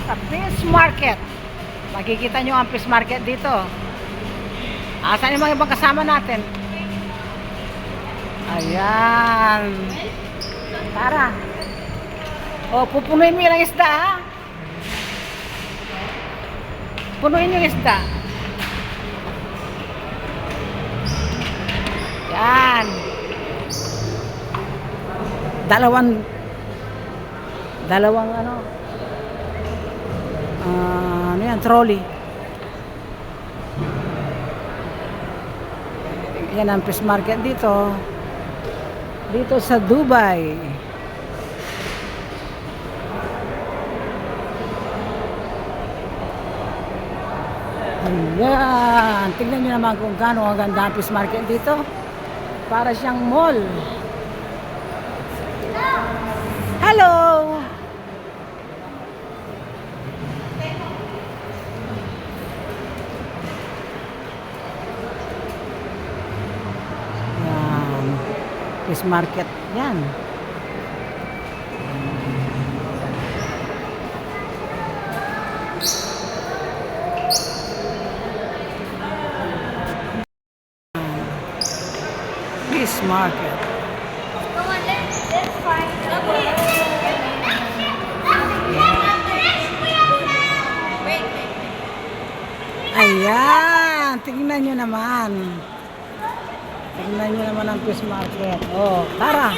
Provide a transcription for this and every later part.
sa fish market. Makikita nyo ang fish market dito. Asan yung mga ibang kasama natin? Ayan. Tara. O, pupunuin mo yung isda, ha? Punuin yung isda. Yan. Dalawang ano yan, trolley. Yan ang fish market dito. Dito sa Dubai. Ayan. Tingnan nyo naman kung gaano ang ganda ang fish market dito. Para siyang mall. Hello! Yan. Fish market. Yan. Fish market. Come on, let's find Ayan, tingnan nyo naman. Tingnan nyo naman ang fish market. Oh, tara.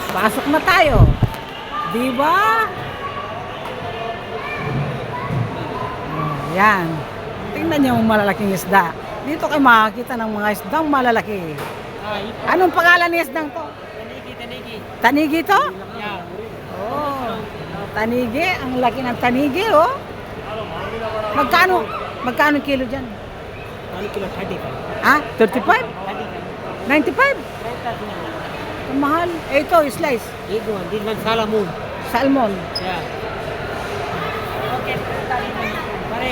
Pasok na tayo. Diba? Oh, yan. Tingnan nyo ang malalaking isda. Dito kayo makakita ng mga isdang malalaki. Anong pangalan ni isdang to? Tanigi. Tanigi to? Yeah. Oh, tanigi. Ang laki ng tanigi, oh. Magkano? Magkano kilo dyan? 1 kilo 35. Ah, 35? 95? 35. Ang mahal. Eh, ito, slice. This one Salamun. Salmon. Yeah. Okay. Pare,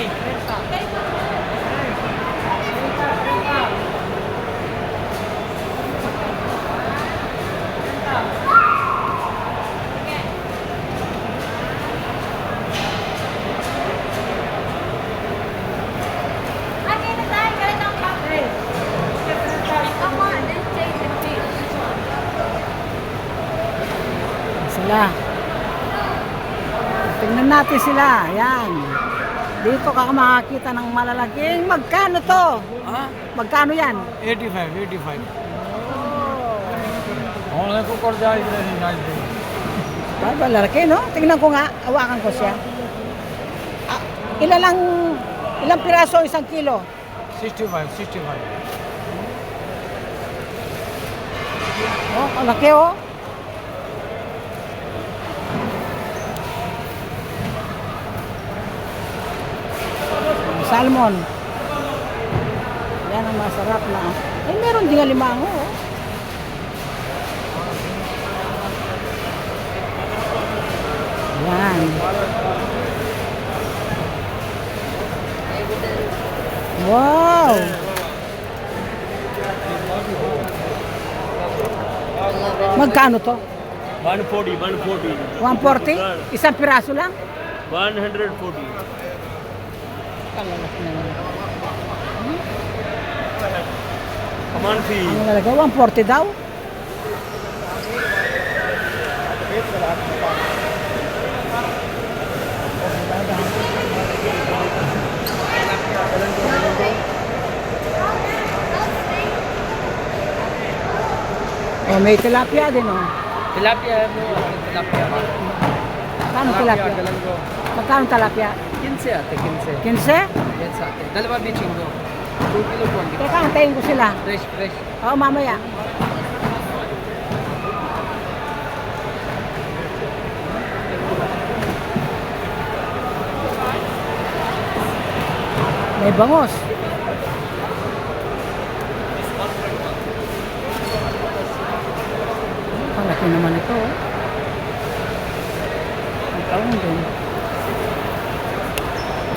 Sila. Tingnan natin sila. Ayan. Dito ka makakita ng malalaking. Magkano to? Ah, Magkano yan? 85. Oh. Only ko kor jai nice. Ay, malalaki, no? Tingnan ko nga. Hawakan ko siya. Ah, ilang piraso isang kilo? 65. Oh, ang laki, oh. Salmon. Yan ang masarap na. Ay, meron din alimango, oh. Yan. Wow! Magkano to? 140. 140? Isang piraso lang? 140. Kalalaki na lang. Come on, fee. Ano nalaga? 140 daw? Oh, may tilapia din, oh. Tilapia mo, tilapia. Magkano tilapia? Magkano tilapia? 15 ate, 15. 15? Yes ate. Dalawa bitching mo. 2 kilo po. Teka, antayin ko sila. Fresh. Oo, mamaya. May bangos. Ang laki naman ito, oh. Ang taong din.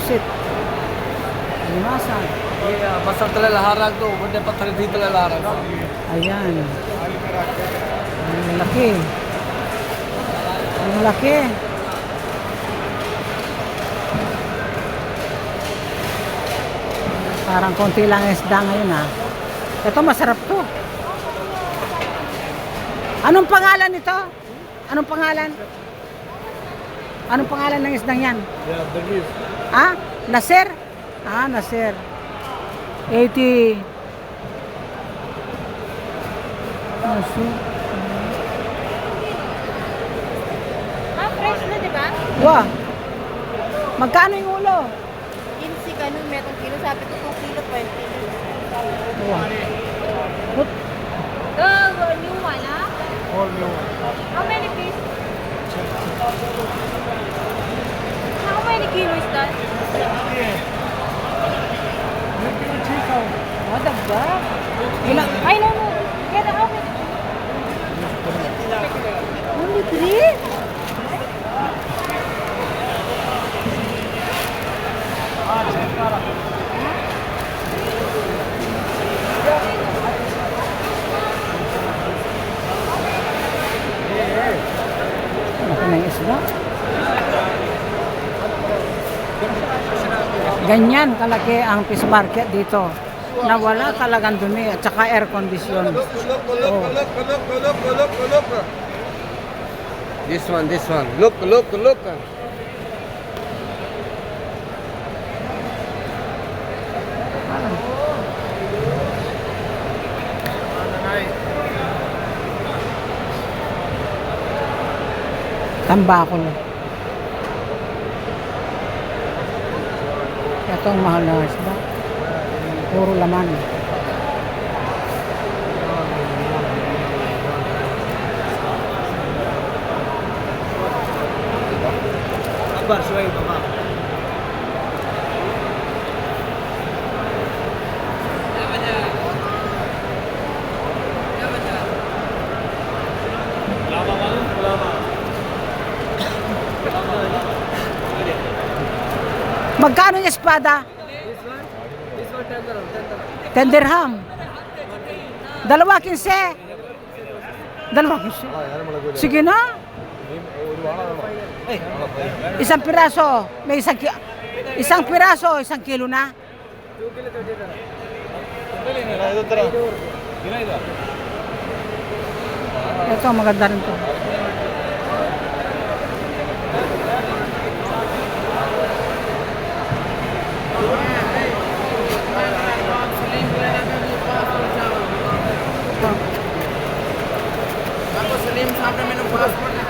Pusit. Limasan. Yeah, basta talaharag to. Bunda pa talaga dito talaharag. Ayan. Ang laki. Ang laki. Parang konti lang ang isda ngayon ha. Ito masarap to. Anong pangalan nito? Anong pangalan? Anong pangalan ng isdang yan? Yeah, the gift. Ah? Nasir? Ah, Nasir. 80. Nasir. Fresh na, di ba? Wah. Magkano yung ulo? 15 ganun, metong kilo. Sabi ko 2 kilo, 20. Wah. The new one, ah? All new. How many pieces? How many kilo is that? What the fuck? Ilang? I don't know. Get how many? Only 3? Laki ng isda. Ganyan kalaki ang fish market dito. Na wala talagang dumi at saka air condition. Oh. This one. Look. Tambakol. Ito ang mahal na isda. Puro laman. Akbar, show you, mama. Magkano yung espada? This one 10 dirham. 10 dirham. Dalawa 15. Dalawa 15. Sige na. Isang piraso. May isang piraso, 1 kilo na. Ito, maganda rin to.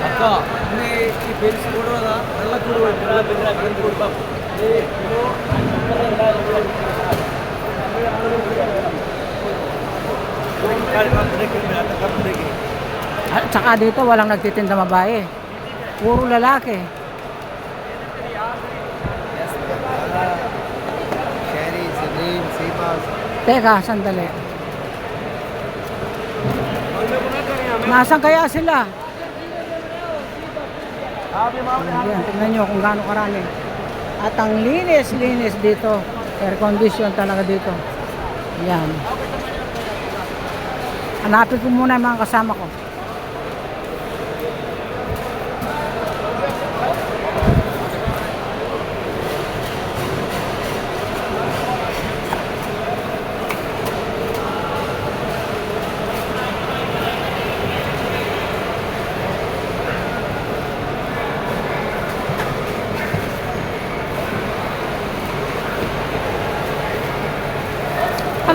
ಅಕ್ಕ ಈ ಬೆಲ್ಸ್ ಕೊಡುವಾಗ ಎಲ್ಲ ಕೊಡುವ At saka dito walang nagtitinda babae. Puro lalaki. Sherry, Salim, Seabass. Teka, sandali. Nasaan kaya sila? Ayan, tingnan nyo kung gaano karami. At ang linis dito. Air condition talaga dito. Ayan. Hanapin ko muna yung mga kasama ko.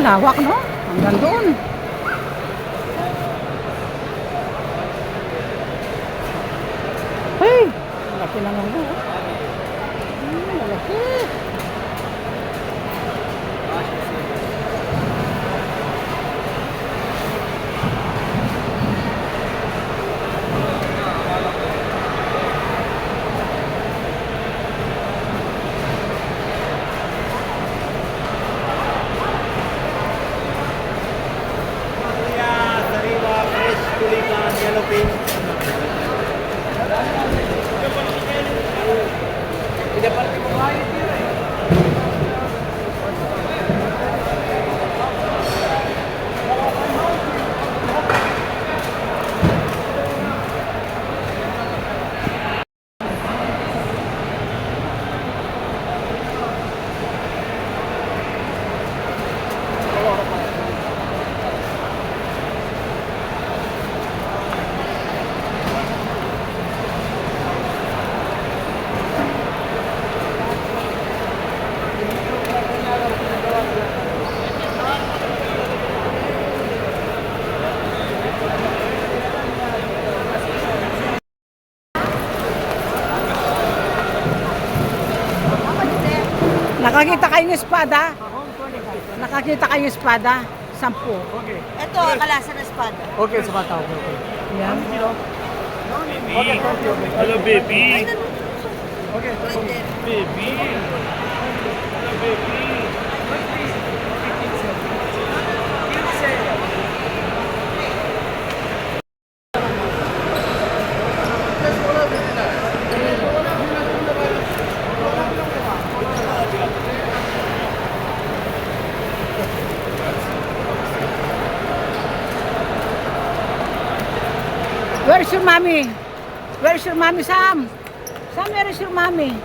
Lawak, no? Hanggang doon. Hey! Laki na lang doon. Malaki. Ida parte mo kayo, tira. Nakakita kayo ng espada? Nakakita kayo ng espada? 10. Ito, kalasa na espada. Okay, sa bata. Okay. Yan. Hello, baby. Okay. Baby. Hello, baby. Where's your mommy? Where's your mommy, Sam? Sam, where is your mommy?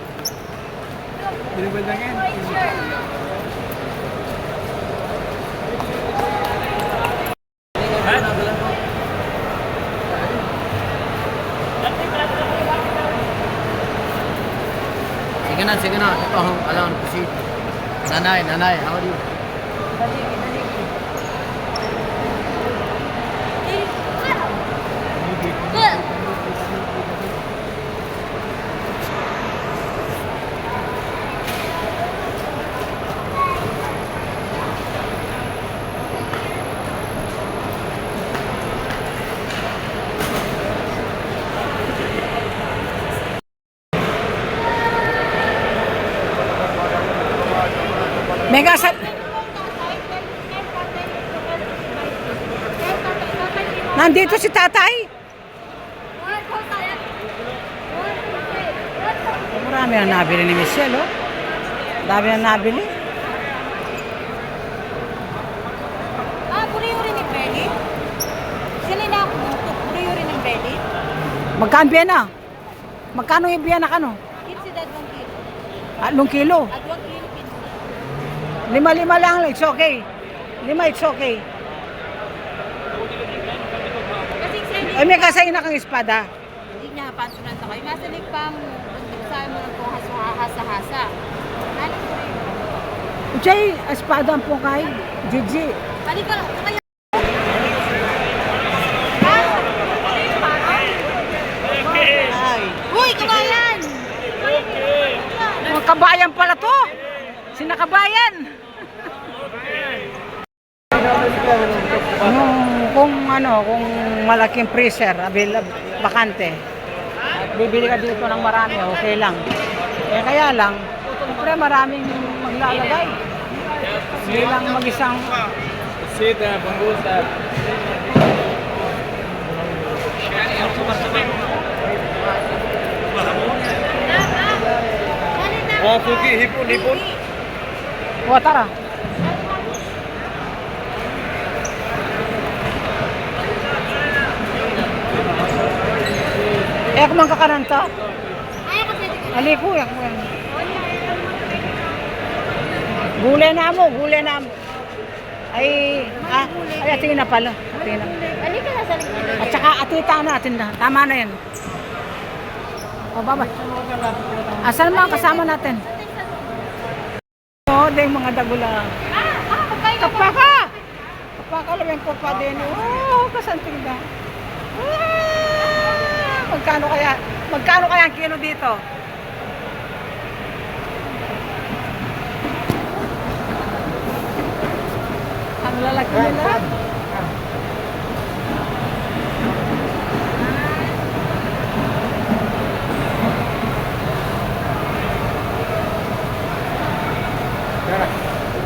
Sige na. Ito ang alam ko si Nanay, how are you? Mega sa... Nandito si tatay? Marami ang nabili ni Michelle, oh. Dami ang nabili. Puri-uri ni Belly. Sila na ako gusto. Puri-uri ng Belly. Magkano Biena? Magkano yung Biena kano? 15 dalawang kilo. Anong kilo? At 1 kilo 15. 5 lang, it's okay. 5, it's okay. Kasi sa Ay, may kasay na kang espada. hindi niya pansunan sa kayo. Nasa pa mo. Sabi mo ng kung hasa-hasa. Ano ko rin? Uchay, espada ang pungkay. Gigi. Balik ka. Kaya. Uy, kabayan! Mga kabayan pala to. Sina kabayan. Kung malaking freezer, bakante. At bibili ka dito ng marami, okay lang. Eh kaya lang, siyempre maraming maglalagay. Hindi lang mag-isang... Sita, bangusta. Puki, hipon. O, tara. Eh, kung mangkakanan to? Ay, kasi Ali ko, yan. Gulay na mo. Ay, atin na pala. Atin na. balik ka na sa likod. At saka atita natin na. Tama na yan. O, baba. Asan mga kasama natin? O, yung mga dagula. Kapaka! Kapaka lang yung papa din. Oh, kasanting na. Magkano kaya ang kilo dito? Ang lalaki nila.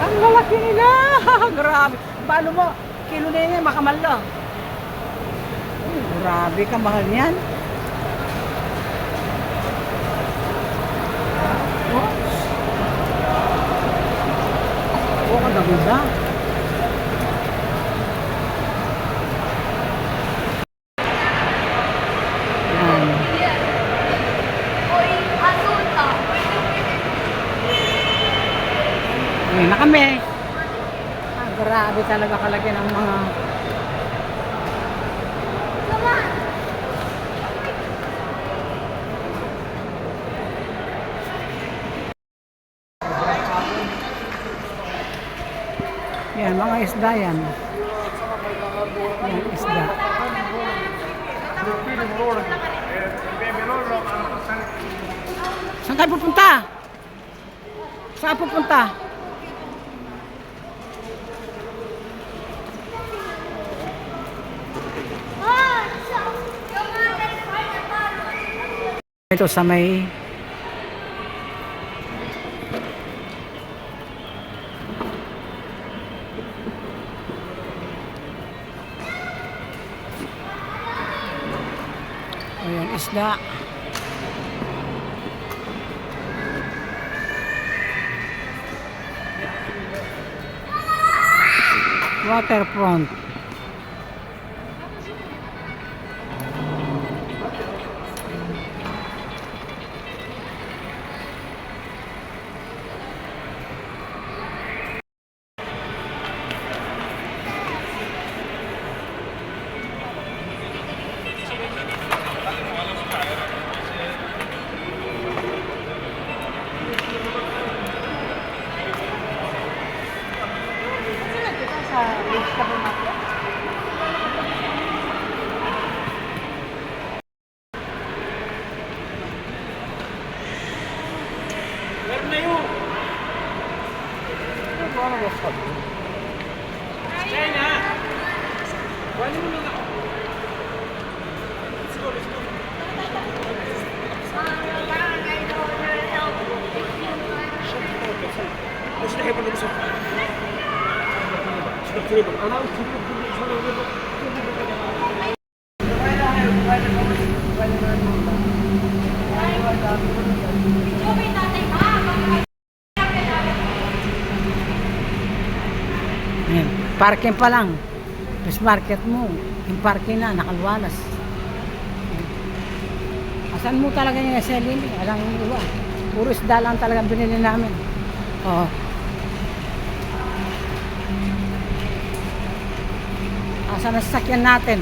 Ang lalaki nila. Grabe. Paano mo? Kilo na yan, makamahal lang. Grabe, kamahal yan. Oh, kagaganda. Yan. Ngayon na kami. Grabe talaga kalaki ng mga... Yan, mga isda yan. Yan, isda. Saan kayo pupunta? Saan pupunta? Ito sa may ayan, isda. Waterfront. Sa vegetable market. Meron na yun. China. Wala mo na. Let's go, let's go. مش نحب نمسك. انا Ayan, parking pa lang. Fish market mo, yung parking na, nakalwalas. Asan mo talaga yung SLN? Alang iba. Puro isda lang talaga binili namin. Oo. Asan na sasakyan natin?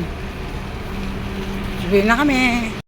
Sabihin na kami.